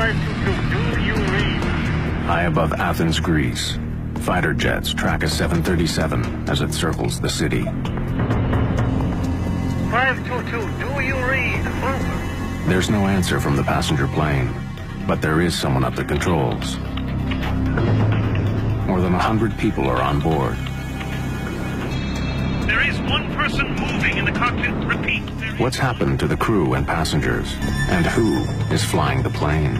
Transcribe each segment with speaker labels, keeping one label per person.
Speaker 1: 522, do you read?
Speaker 2: High above Athens, Greece, fighter jets track a 737 as it circles the city.
Speaker 1: 522, do you read? Over.
Speaker 2: There's no answer from the passenger plane, but there is someone at the controls. More than 100 people are on board.
Speaker 1: There is one person moving in the cockpit. Repeat.
Speaker 2: What's happened to the crew and passengers? And who is flying the plane?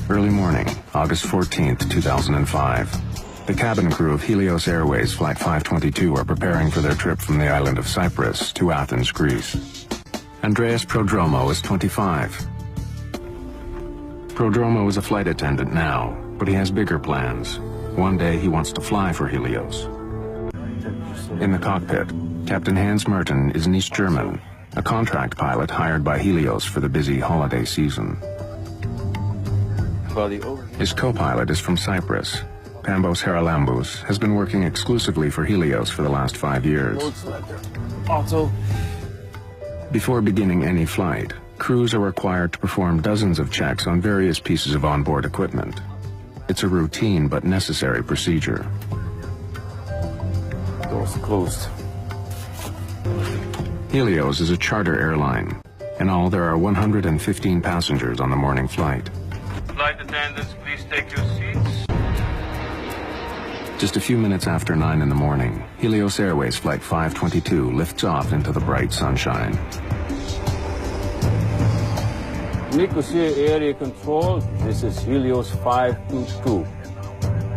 Speaker 2: Early morning, August 14th, 2005. The cabin crew of Helios Airways Flight 522 are preparing for their trip from the island of Cyprus to Athens, Greece. Andreas Prodromo is 25. Prodromo is a flight attendant now, but he has bigger plans. One day he wants to fly for Helios. In the cockpit, Captain Hans Merton is an East German, a contract pilot hired by Helios for the busy holiday season. His co-pilot is from Cyprus. Pambos Haralambous has been working exclusively for Helios for the last 5 years. Before beginning any flight, crews are required to perform dozens of checks on various pieces of onboard equipment. It's a routine but necessary procedure.
Speaker 3: Doors closed.
Speaker 2: Helios is a charter airline. In all, there are 115 passengers on the morning flight.
Speaker 1: Flight attendants, please take your seats.
Speaker 2: Just a few minutes after 9 in the morning, Helios Airways Flight 522 lifts off into the bright sunshine.
Speaker 3: Nicosia Area Control, this is Helios 522.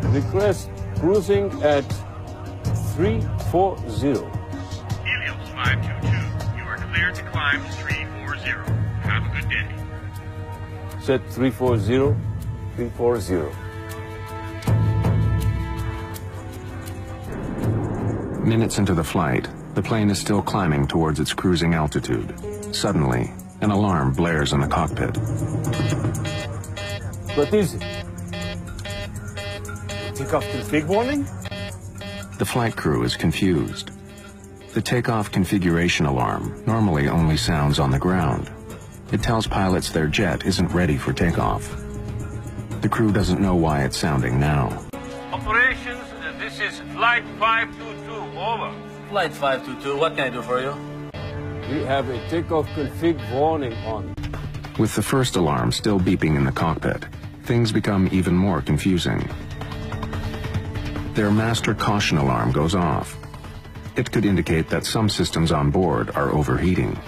Speaker 3: Request cruising at 340.
Speaker 1: Helios 522, you are cleared to climb 340. Have a good day.
Speaker 3: Set 340, 340.
Speaker 2: Minutes into the flight, the plane is still climbing towards its cruising altitude. Suddenly, an alarm blares in the cockpit.
Speaker 3: What is it? Takeoff config warning?
Speaker 2: The flight crew is confused. The takeoff configuration alarm normally only sounds on the ground. It tells pilots their jet isn't ready for takeoff. The crew doesn't know why it's sounding now.
Speaker 1: Operations, this is Flight 522, over.
Speaker 4: Flight 522, what can I do for you?
Speaker 3: We have a takeoff config warning on.
Speaker 2: With the first alarm still beeping in the cockpit, things become even more confusing. Their master caution alarm goes off. It could indicate that some systems on board are overheating.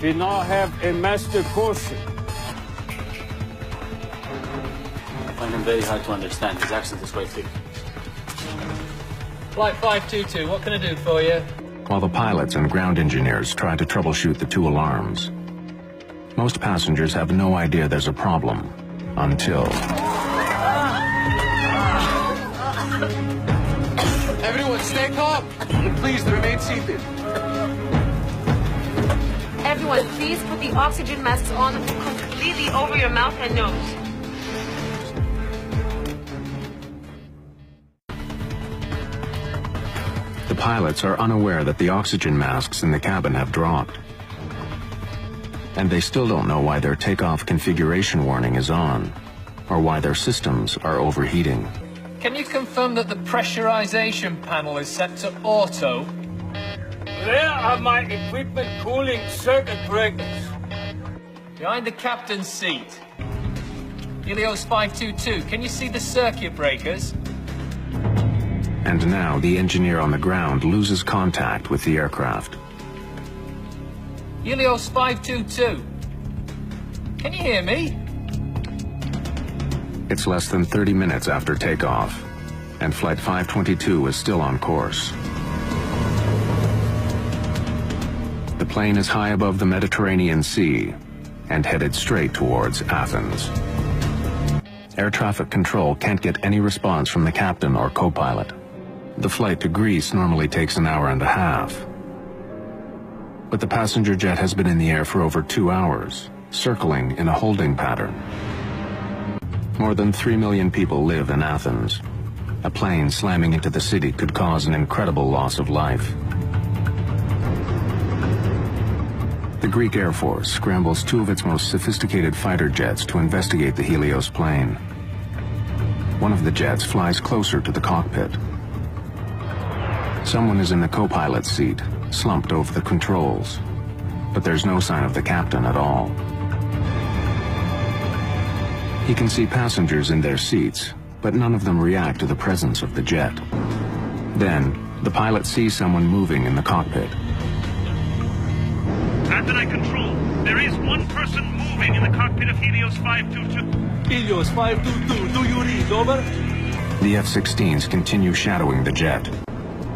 Speaker 3: We now have a master caution.
Speaker 4: I find him very hard to understand. His accent is quite thick.
Speaker 5: Flight 522, what can I do for you?
Speaker 2: While the pilots and ground engineers try to troubleshoot the two alarms, most passengers have no idea there's a problem until...
Speaker 6: Everyone stay calm. Please remain seated.
Speaker 7: Everyone, please put the oxygen masks on completely over your mouth and nose.
Speaker 2: The pilots are unaware that the oxygen masks in the cabin have dropped. And they still don't know why their takeoff configuration warning is on, or why their systems are overheating.
Speaker 5: Can you confirm that the pressurization panel is set to auto?
Speaker 3: Where are my equipment cooling circuit breakers?
Speaker 5: Behind the captain's seat. Helios 522, can you see the circuit breakers?
Speaker 2: And now the engineer on the ground loses contact with the aircraft.
Speaker 5: Helios 522, can you hear me?
Speaker 2: It's less than 30 minutes after takeoff, and Flight 522 is still on course. The plane is high above the Mediterranean Sea and headed straight towards Athens. Air traffic control can't get any response from the captain or co-pilot. The flight to Greece normally takes an hour and a half. But the passenger jet has been in the air for over 2 hours, circling in a holding pattern. More than 3 million people live in Athens. A plane slamming into the city could cause an incredible loss of life. The Greek Air Force scrambles two of its most sophisticated fighter jets to investigate the Helios plane. One of the jets flies closer to the cockpit. Someone is in the co-pilot's seat, slumped over the controls, but there's no sign of the captain at all. He can see passengers in their seats, but none of them react to the presence of the jet. Then, the pilot sees someone moving in the cockpit.
Speaker 1: Athenai Control, there is one person moving in the cockpit of Helios 522.
Speaker 3: Helios 522, do you read? Over?
Speaker 2: The F-16s continue shadowing the jet,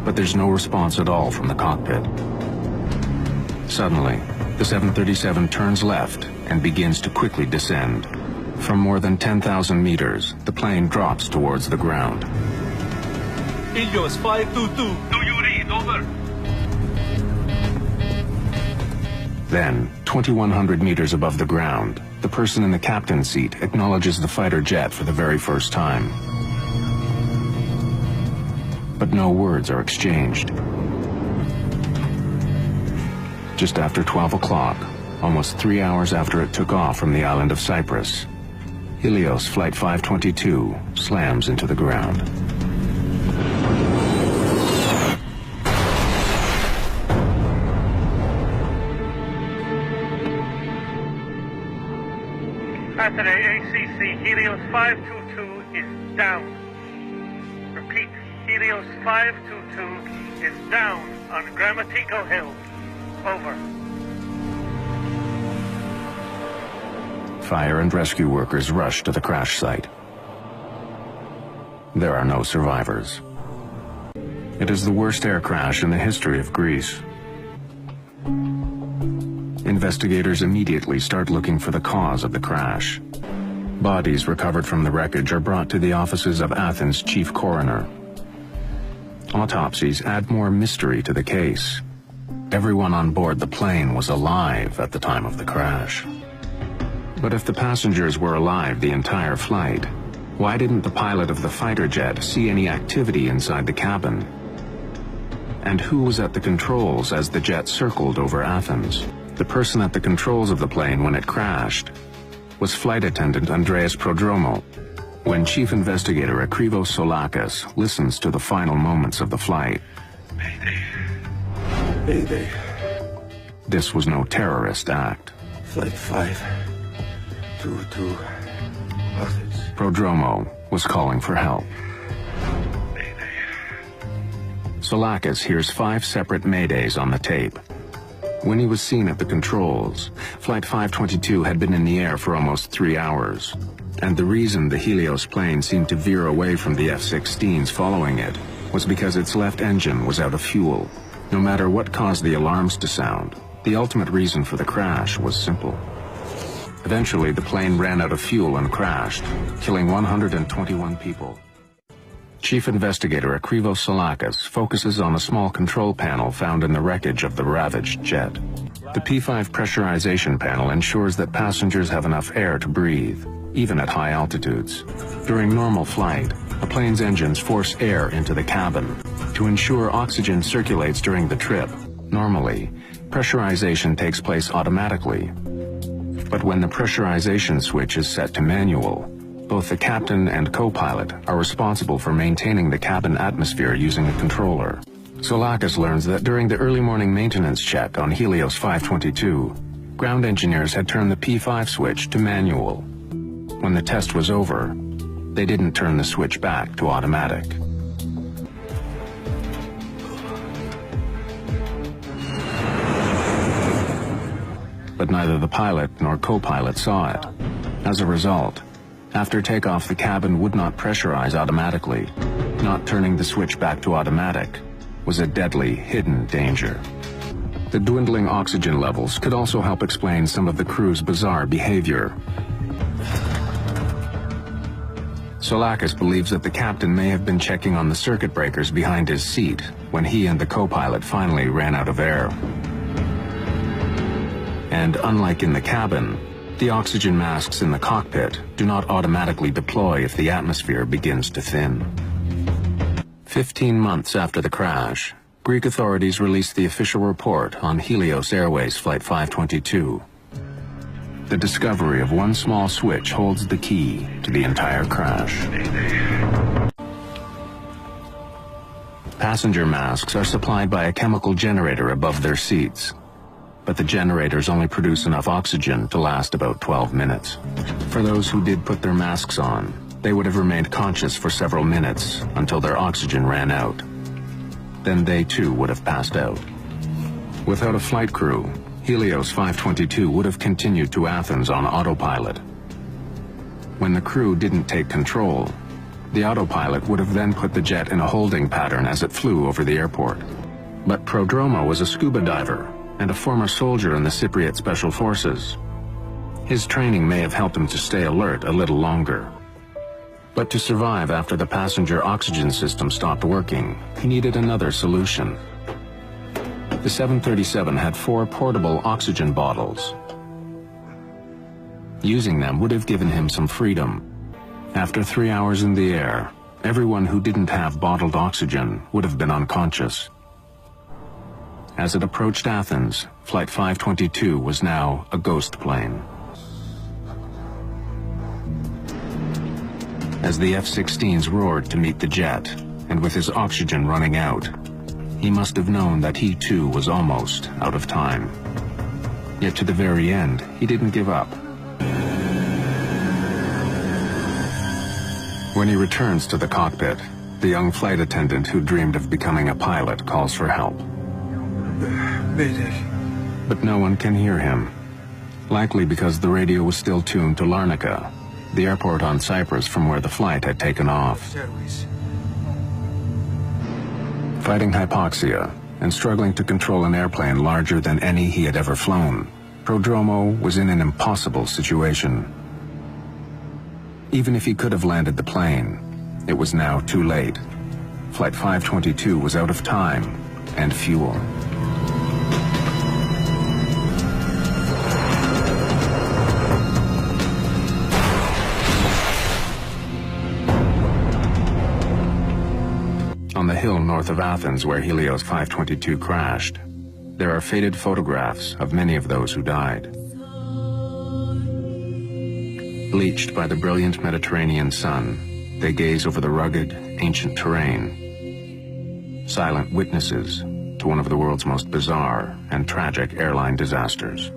Speaker 2: but there's no response at all from the cockpit. Suddenly, the 737 turns left and begins to quickly descend. From more than 10,000 meters, the plane drops towards the ground.
Speaker 3: Helios 522.
Speaker 1: Do you read? Over.
Speaker 2: Then, 2,100 meters above the ground, the person in the captain's seat acknowledges the fighter jet for the very first time. But no words are exchanged. Just after 12 o'clock, almost 3 hours after it took off from the island of Cyprus, Helios Flight 522 slams into the ground.
Speaker 1: Athenai ACC, Helios 522 is down. Repeat, Helios 522 is down on Gramatico Hill. Over.
Speaker 2: Fire and rescue workers rush to the crash site. There are no survivors. It is the worst air crash in the history of Greece. Investigators immediately start looking for the cause of the crash. Bodies recovered from the wreckage are brought to the offices of Athens' chief coroner. Autopsies add more mystery to the case. Everyone on board the plane was alive at the time of the crash. But if the passengers were alive the entire flight, why didn't the pilot of the fighter jet see any activity inside the cabin? And who was at the controls as the jet circled over Athens? The person at the controls of the plane when it crashed was flight attendant Andreas Prodromo. When Chief Investigator Akrivos Soulakis listens to the final moments of the flight,
Speaker 8: Mayday.
Speaker 2: This was no terrorist act.
Speaker 8: Flight 522. Athens.
Speaker 2: Prodromo was calling for help. Soulakis hears 5 separate maydays on the tape. When he was seen at the controls, Flight 522 had been in the air for almost 3 hours. And the reason the Helios plane seemed to veer away from the F-16s following it was because its left engine was out of fuel. No matter what caused the alarms to sound, the ultimate reason for the crash was simple. Eventually, the plane ran out of fuel and crashed, killing 121 people. Chief Investigator Akrivos Soulakis focuses on a small control panel found in the wreckage of the ravaged jet. The P5 pressurization panel ensures that passengers have enough air to breathe, even at high altitudes. During normal flight, a plane's engines force air into the cabin. To ensure oxygen circulates during the trip, normally, pressurization takes place automatically. But when the pressurization switch is set to manual, both the captain and co-pilot are responsible for maintaining the cabin atmosphere using a controller. Soulakis learns that during the early morning maintenance check on Helios 522, ground engineers had turned the P5 switch to manual. When the test was over, they didn't turn the switch back to automatic. But neither the pilot nor co-pilot saw it. As a result, after takeoff, the cabin would not pressurize automatically. Not turning the switch back to automatic was a deadly, hidden danger. The dwindling oxygen levels could also help explain some of the crew's bizarre behavior. Soulakis believes that the captain may have been checking on the circuit breakers behind his seat when he and the co-pilot finally ran out of air. And unlike in the cabin, the oxygen masks in the cockpit do not automatically deploy if the atmosphere begins to thin. 15 months after the crash, Greek authorities released the official report on Helios Airways Flight 522. The discovery of one small switch holds the key to the entire crash. Passenger masks are supplied by a chemical generator above their seats, but the generators only produce enough oxygen to last about 12 minutes. For those who did put their masks on, they would have remained conscious for several minutes until their oxygen ran out. Then they too would have passed out. Without a flight crew, Helios 522 would have continued to Athens on autopilot. When the crew didn't take control, the autopilot would have then put the jet in a holding pattern as it flew over the airport. But Prodromou was a scuba diver and a former soldier in the Cypriot Special Forces. His training may have helped him to stay alert a little longer. But to survive after the passenger oxygen system stopped working, he needed another solution. The 737 had 4 portable oxygen bottles. Using them would have given him some freedom. After 3 hours in the air, everyone who didn't have bottled oxygen would have been unconscious. As it approached Athens, Flight 522 was now a ghost plane. As the F-16s roared to meet the jet, and with his oxygen running out, he must have known that he too was almost out of time. Yet to the very end, he didn't give up. When he returns to the cockpit, the young flight attendant who dreamed of becoming a pilot calls for help.
Speaker 8: Mayday.
Speaker 2: But no one can hear him, likely because the radio was still tuned to Larnaca, the airport on Cyprus from where the flight had taken off.
Speaker 8: Airways.
Speaker 2: Fighting hypoxia and struggling to control an airplane larger than any he had ever flown, Prodromou was in an impossible situation. Even if he could have landed the plane, it was now too late. Flight 522 was out of time and fuel. On the hill north of Athens where Helios 522 crashed, there are faded photographs of many of those who died. Bleached by the brilliant Mediterranean sun, they gaze over the rugged, ancient terrain, silent witnesses to one of the world's most bizarre and tragic airline disasters.